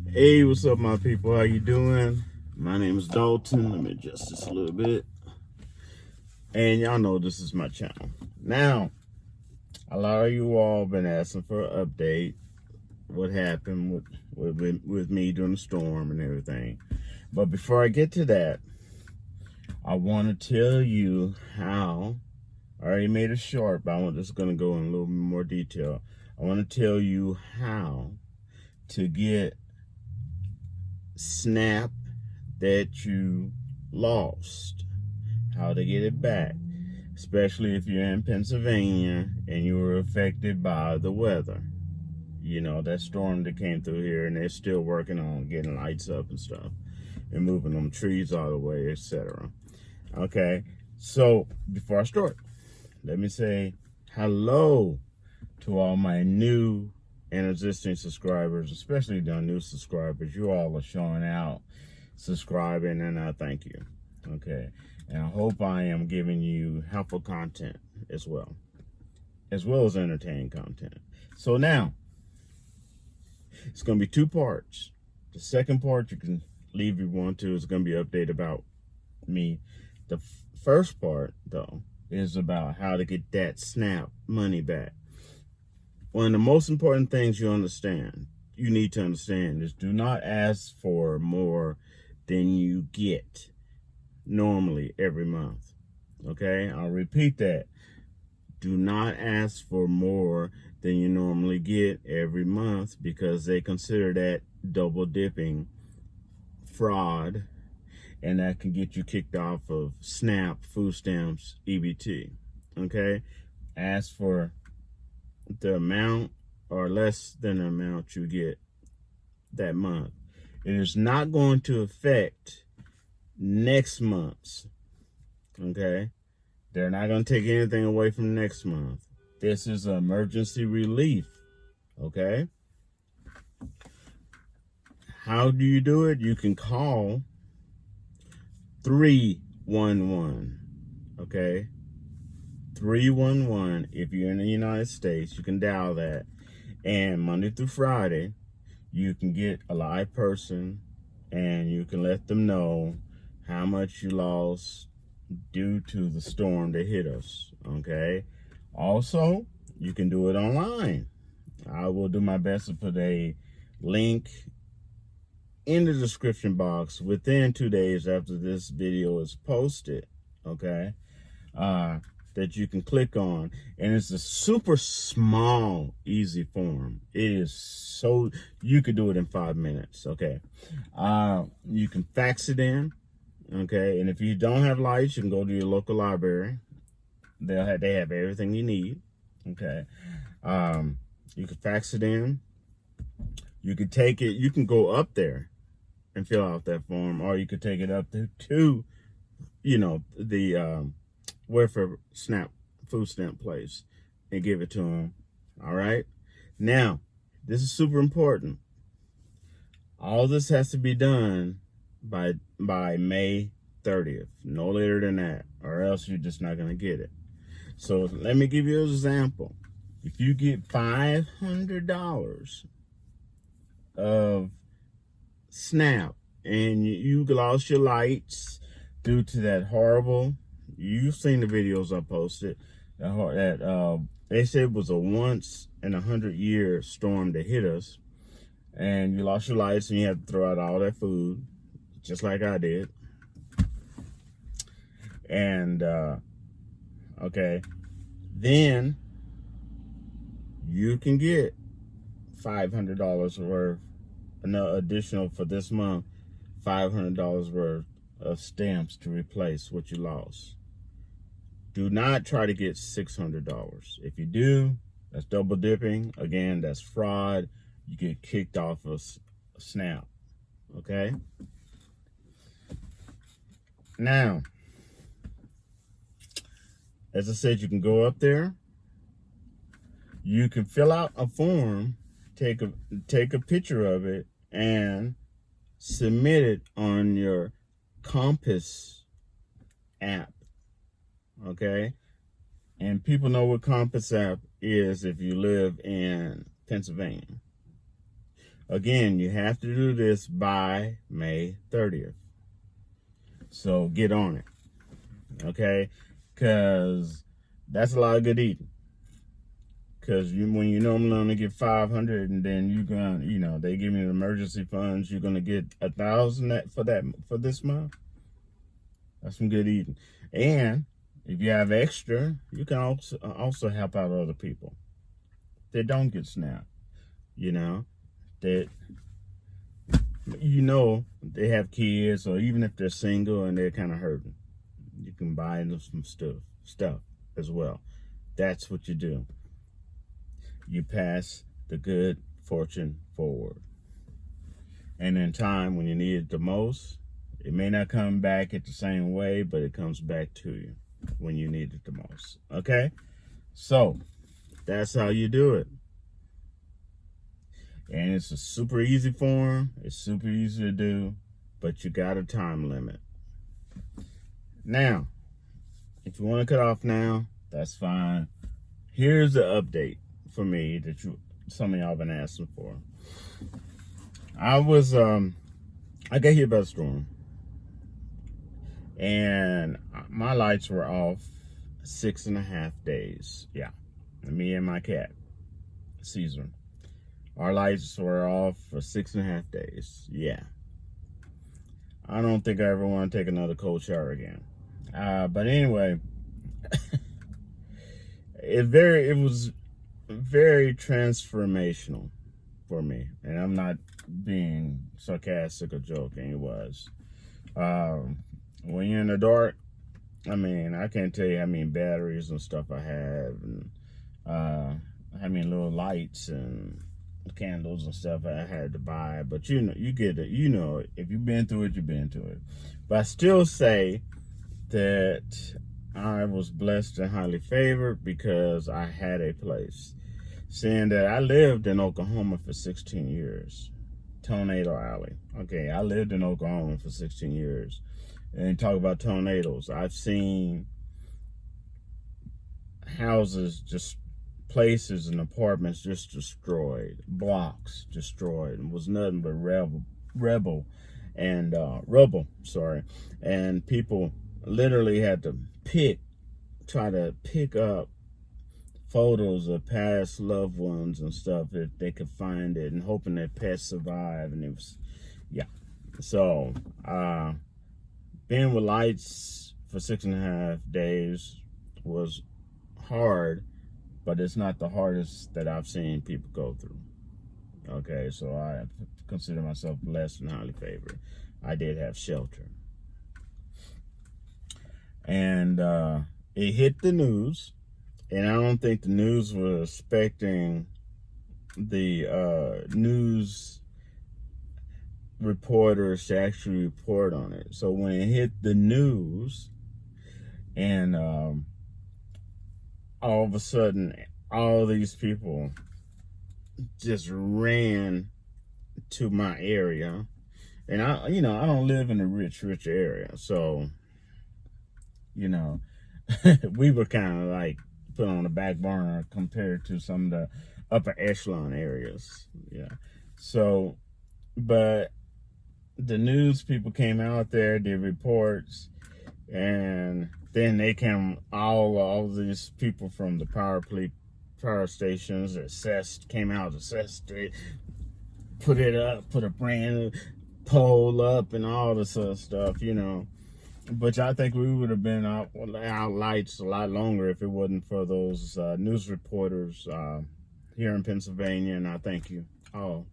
Hey, what's up, my people? How you doing? My name is Dalton. Let me adjust this a little bit. And y'all know this is my channel. Now, a lot of you all been asking for an update. What happened with me during the storm and everything. But before I get to that, I want to tell you how. I already made it short, but I'm just going to go in a little bit more detail. I want to tell you how to get SNAP that you lost, how to get it back, especially if you're in Pennsylvania and you were affected by the weather. You know, that storm that came through here, and they're still working on getting lights up and stuff and moving them trees out of the way, etc. Okay, so before I start, let me say hello to all my new and existing subscribers, especially the new subscribers. You all are showing out, subscribing, and I thank you. Okay, and I hope I am giving you helpful content as well as entertaining content. So now, it's going to be two parts. The second part, you can leave if you want to. It's going to be an update about me. The first part, though, is about how to get that SNAP money back. One of the most important things you need to understand is do not ask for more than you get normally every month. Okay, I'll repeat that. Do not ask for more than you normally get every month, because they consider that double dipping, fraud, and that can get you kicked off of SNAP, food stamps, EBT. Okay, ask for the amount or less than the amount you get that month. It is not going to affect next month's. Okay, they're not going to take anything away from next month. This is emergency relief. Okay, how do you do it? You can call 311. Okay, 311. If you're in the United States, you can dial that, and Monday through Friday you can get a live person and you can let them know how much you lost due to the storm that hit us. Okay, also you can do it online. I will do my best to put a link in the description box within 2 days after this video is posted. Okay, that you can click on, and it's a super small, easy form. It is so, you could do it in 5 minutes. Okay, you can fax it in. Okay, and if you don't have lights, you can go to your local library. They have everything you need. Okay, you can fax it in. You can take it. You can go up there and fill out that form, or you could take it up to the welfare food stamp place and give it to them. All right. Now, this is super important. All this has to be done by May 30th, no later than that, or else you're just not going to get it. So let me give you an example. If you get $500 of SNAP and you lost your lights due to that horrible, you've seen the videos I posted, that they said it was a once in 100-year storm that hit us, and you lost your lights and you had to throw out all that food, just like I did. And okay, then you can get $500 worth, additional for this month, $500 worth of stamps to replace what you lost. Do not try to get $600. If you do, that's double dipping. Again, that's fraud. You get kicked off of SNAP. Okay? Now, as I said, you can go up there. You can fill out a form, take a picture of it, and submit it on your Compass app. Okay, and people know what Compass app is if you live in Pennsylvania. Again, you have to do this by May 30th. So get on it, okay? Because that's a lot of good eating. Because when you normally only get 500, and then you're gonna, they give you the emergency funds, you're gonna get 1,000 for this month. That's some good eating. And if you have extra, you can also help out other people that don't get SNAP. That they have kids, or even if they're single and they're kind of hurting, you can buy them some stuff as well. That's what you do. You pass the good fortune forward. And in time, when you need it the most, it may not come back at the same way, but it comes back to you when you need it the most. Okay? So, that's how you do it. And it's a super easy form. It's super easy to do, but you got a time limit. Now, if you want to cut off now, that's fine. Here's the update for me that some of y'all been asking for. I got hit by a storm, and my lights were off 6.5 days. Yeah, me and my cat, Caesar. Our lights were off for 6.5 days. Yeah. I don't think I ever want to take another cold shower again. But anyway, it was very transformational for me. And I'm not being sarcastic or joking. It was. When you're in the dark, I can't tell you how many batteries and stuff I have, and how many little lights and candles and stuff I had to buy. But you get it. If you've been through it, you've been through it. But I still say that I was blessed and highly favored because I had a place. Seeing that I lived in Oklahoma for 16 years. Tornado Alley. Okay, I lived in Oklahoma for 16 years. And talk about tornadoes. I've seen houses, just places and apartments just destroyed. Blocks destroyed. It was nothing but rubble. And people literally had to try to pick up photos of past loved ones and stuff if they could find it, and hoping that pets survive. And it was, yeah. So, being with lights for 6.5 days was hard, but it's not the hardest that I've seen people go through. Okay, so I consider myself blessed and highly favored. I did have shelter. And it hit the news, and I don't think the news was expecting the news reporters to actually report on it. So when it hit the news, and all of a sudden, all these people just ran to my area, and I don't live in a rich area, so we were kind of like put on the back burner compared to some of the upper echelon areas. Yeah. So, but the news people came out there, did reports, and then they came, all these people from the power stations came out, assessed it, put it up, put a brand new pole up and all this other stuff, But I think we would have been out lights a lot longer if it wasn't for those news reporters here in Pennsylvania. And I thank you, all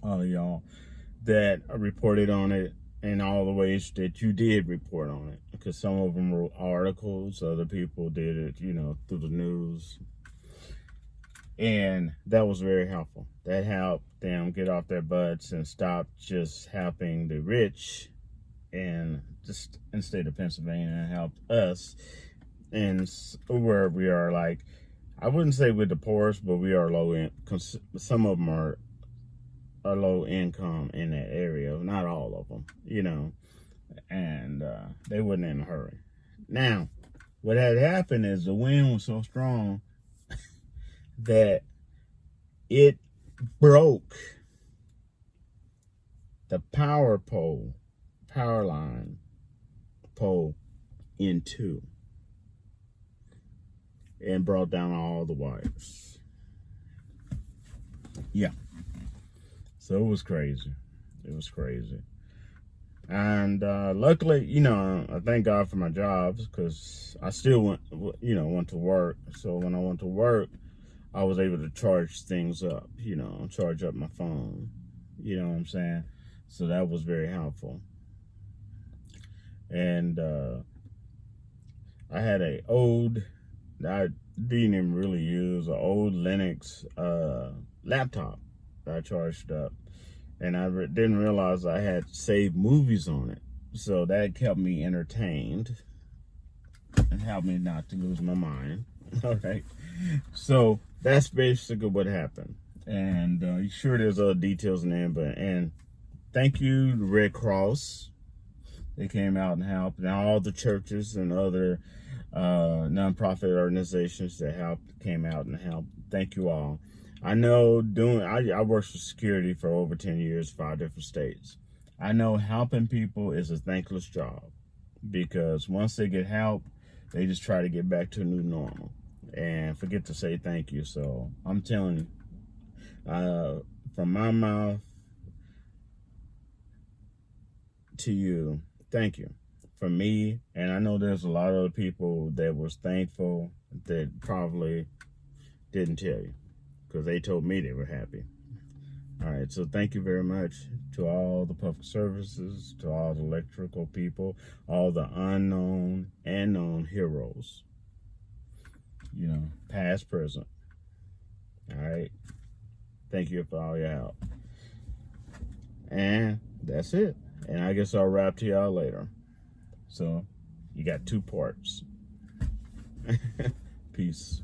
of y'all that reported on it in all the ways that you did report on it. Because some of them wrote articles, other people did it, through the news. And that was very helpful. That helped them get off their butts and stop just helping the rich, and just in the state of Pennsylvania, helped us. And where we are, like, I wouldn't say we're the poorest, but we are low in. Some of them are low income in that area. Not all of them, And they wasn't in a hurry. Now, what had happened is the wind was so strong that it broke the power line pole in two, and brought down all the wires. Yeah. So it was crazy. It was crazy. And luckily, I thank God for my jobs, because I still went to work. So when I went to work, I was able to charge things up, charge up my phone. You know what I'm saying? So that was very helpful. And I had I didn't even really use, an old Linux laptop that I charged up. And I didn't realize I had saved movies on it. So that kept me entertained and helped me not to lose my mind. All right. So that's basically what happened. And sure, there's other details in there, and thank you to Red Cross. They came out and helped, and all the churches and other nonprofit organizations that came out and helped. Thank you all. I know I worked for security for over 10 years, 5 different states. I know helping people is a thankless job, because once they get help, they just try to get back to a new normal and forget to say thank you. So I'm telling you, from my mouth to you, thank you. From me, and I know there's a lot of other people that was thankful that probably didn't tell you, because they told me they were happy. All right, so thank you very much to all the public services, to all the electrical people, all the unknown and known heroes, past, present. All right, thank you for all your help. And that's it. And I guess I'll rap to y'all later. So you got 2 parts. Peace.